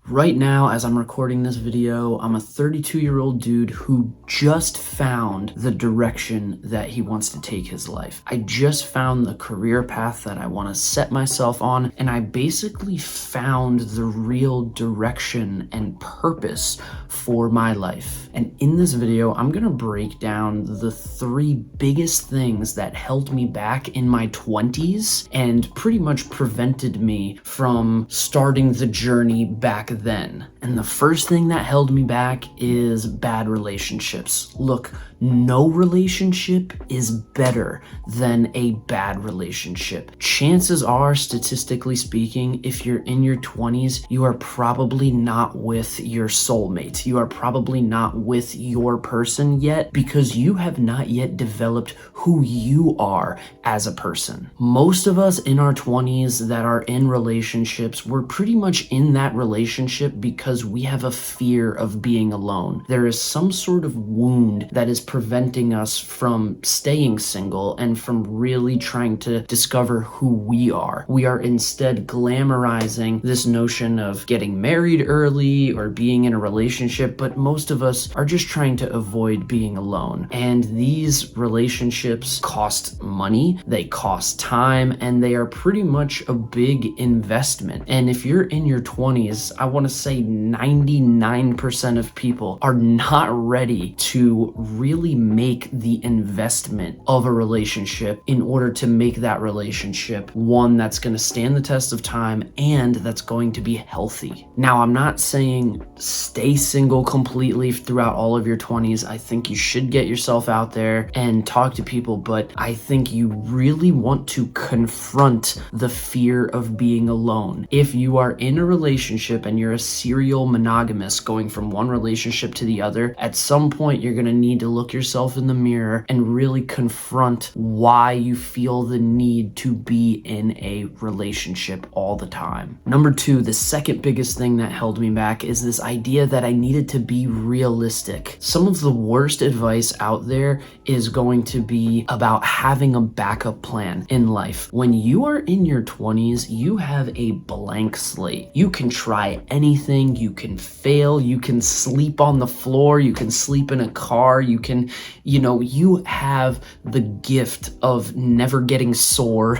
Right now, as I'm recording this video, I'm a 32-year-old dude who just found the direction that he wants to take his life. I just found the career path that I want to set myself on, and I basically found the real direction and purpose for my life. And in this video, I'm gonna break down the 3 biggest things that held me back in my 20s and pretty much prevented me from starting the journey back then. And the first thing that held me back is bad relationships. Look, no relationship is better than a bad relationship. Chances are, statistically speaking, if you're in your 20s, you are probably not with your soulmate. You are probably not with your person yet because you have not yet developed who you are as a person. Most of us in our 20s that are in relationships, we're pretty much in that relationship because we have a fear of being alone. There is some sort of wound that is preventing us from staying single and from really trying to discover who we are. We are instead glamorizing this notion of getting married early or being in a relationship, but most of us are just trying to avoid being alone. And these relationships cost money, they cost time, and they are pretty much a big investment. And if you're in your 20s, I want to say 99% of people are not ready to really make the investment of a relationship in order to make that relationship one that's going to stand the test of time and that's going to be healthy. Now, I'm not saying stay single completely throughout all of your 20s. I think you should get yourself out there and talk to people, but I think you really want to confront the fear of being alone. If you are in a relationship and you're a serial monogamous going from one relationship to the other, at some point you're going to need to look yourself in the mirror and really confront why you feel the need to be in a relationship all the time. Number 2, the second biggest thing that held me back is this idea that I needed to be realistic. Some of the worst advice out there is going to be about having a backup plan in life. When you are in your 20s, you have a blank slate. You can try anything, you can fail, you can sleep on the floor, you can sleep in a car, you can, you have the gift of never getting sore.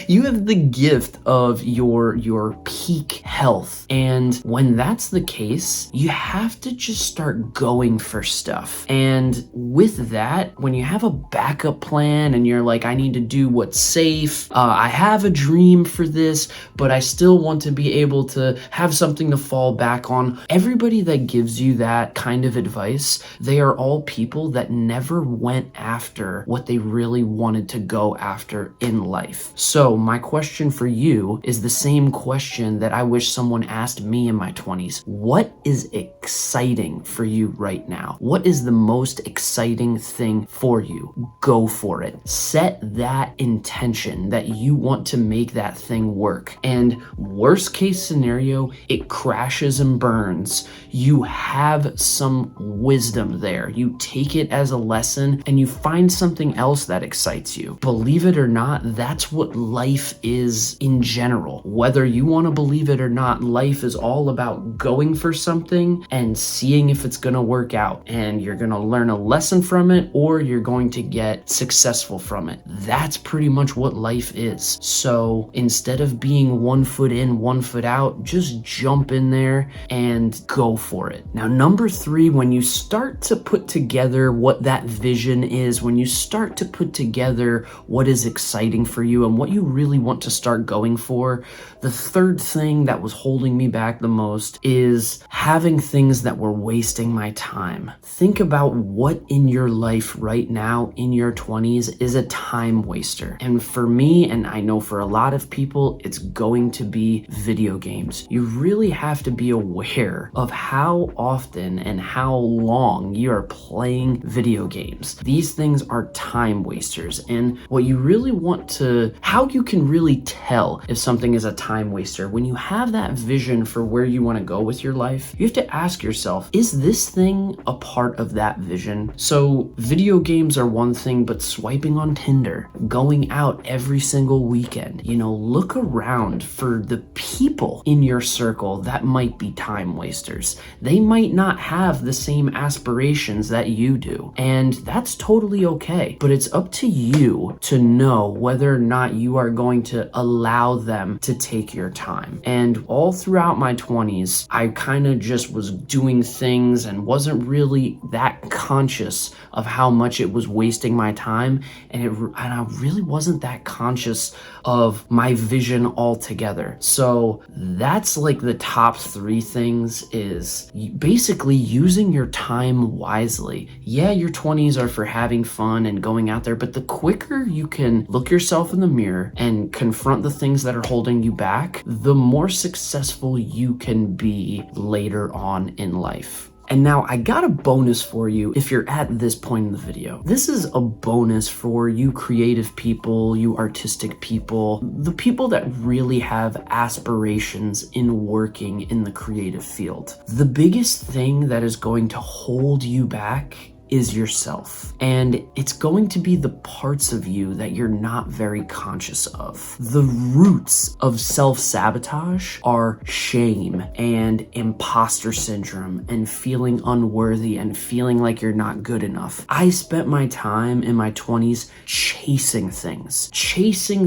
You have the gift of your peak health. And when that's the case, you have to just start going for stuff. And with that, when you have a backup plan and you're like, I need to do what's safe, I have a dream for this, but I still want to be able to have something to fall back on. Everybody that gives you that kind of advice, they are all people that never went after what they really wanted to go after in life. So my question for you is the same question that I wish someone asked me in my 20s. What is exciting for you right now? What is the most exciting thing for you? Go for it. Set that intention that you want to make that thing work. And worst case scenario, it crashes and burns. You have some wisdom there. You take it as a lesson and you find something else that excites you. Believe it or not, that's what life is in general. Whether you want to believe it or not, life is all about going for something and seeing if it's going to work out. And you're going to learn a lesson from it or you're going to get successful from it. That's pretty much what life is. So instead of being 1 foot in, 1 foot out, just jump in there and go for it. Now, number 3, when you start to put together what that vision is, when you start to put together what is exciting for you and what you really want to start going for, the third thing that was holding me back the most is having things that were wasting my time. Think about what in your life right now in your 20s is a time waster. And for me, and I know for a lot of people, it's going to be video games. You really have to be aware of how often and how long you are playing video games. These things are time wasters. And what you really want to, how you can really tell if something is a time waster, when you have that vision for where you want to go with your life, you have to ask yourself, is this thing a part of that vision? So video games are one thing, but swiping on Tinder, going out every single weekend, look around for the people in your circle circle that might be time wasters. They might not have the same aspirations that you do, and that's totally okay. But it's up to you to know whether or not you are going to allow them to take your time. And all throughout my 20s, I kind of just was doing things and wasn't really that conscious of how much it was wasting my time, and I really wasn't that conscious of my vision altogether. So that's like the top 3 things, is basically using your time wisely. Yeah, your 20s are for having fun and going out there, but the quicker you can look yourself in the mirror and confront the things that are holding you back, the more successful you can be later on in life. And now I got a bonus for you if you're at this point in the video. This is a bonus for you creative people, you artistic people, the people that really have aspirations in working in the creative field. The biggest thing that is going to hold you back is yourself. And it's going to be the parts of you that you're not very conscious of. The roots of self-sabotage are shame and imposter syndrome and feeling unworthy and feeling like you're not good enough. I spent my time in my 20s chasing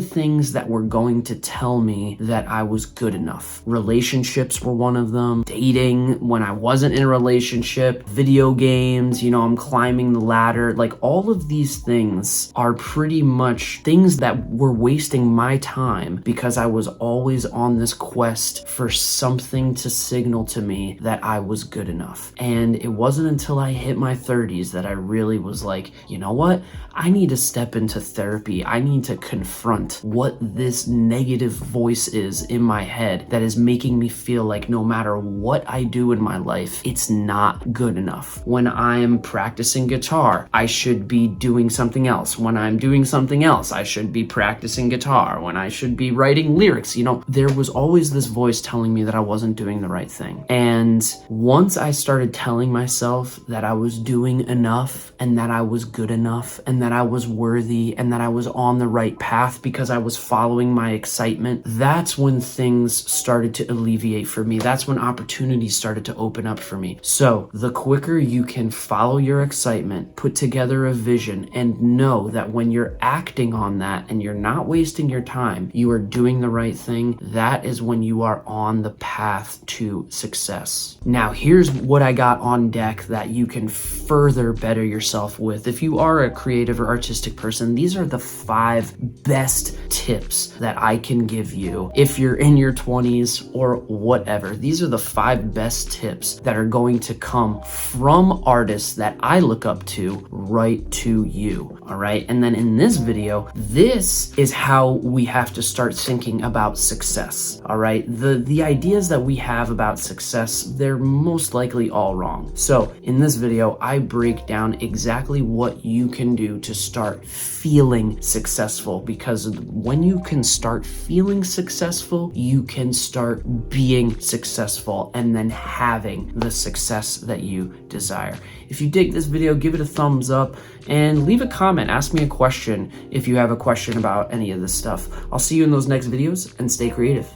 things that were going to tell me that I was good enough. Relationships were one of them, dating when I wasn't in a relationship, video games, I'm climbing the ladder. Like, all of these things are pretty much things that were wasting my time because I was always on this quest for something to signal to me that I was good enough. And it wasn't until I hit my 30s that I really was like, you know what? I need to step into therapy. I need to confront what this negative voice is in my head that is making me feel like no matter what I do in my life, it's not good enough. When I'm practicing guitar, I should be doing something else. When I'm doing something else, I should be practicing guitar. When I should be writing lyrics, there was always this voice telling me that I wasn't doing the right thing. And once I started telling myself that I was doing enough and that I was good enough and that I was worthy and that I was on the right path because I was following my excitement, that's when things started to alleviate for me. That's when opportunities started to open up for me. So the quicker you can follow your excitement, put together a vision, and know that when you're acting on that and you're not wasting your time, you are doing the right thing, that is when you are on the path to success. Now, here's what I got on deck that you can further better yourself with. If you are a creative or artistic person, these are the 5 best tips that I can give you if you're in your 20s or whatever. These are the 5 best tips that are going to come from artists that I look up to right to you. All right. And then in this video, this is how we have to start thinking about success. All right. The ideas that we have about success, they're most likely all wrong. So in this video, I break down exactly what you can do to start feeling successful, because when you can start feeling successful, you can start being successful and then having the success that you desire. If you dig this video, give it a thumbs up and leave a comment. Ask me a question if you have a question about any of this stuff. I'll see you in those next videos, and stay creative.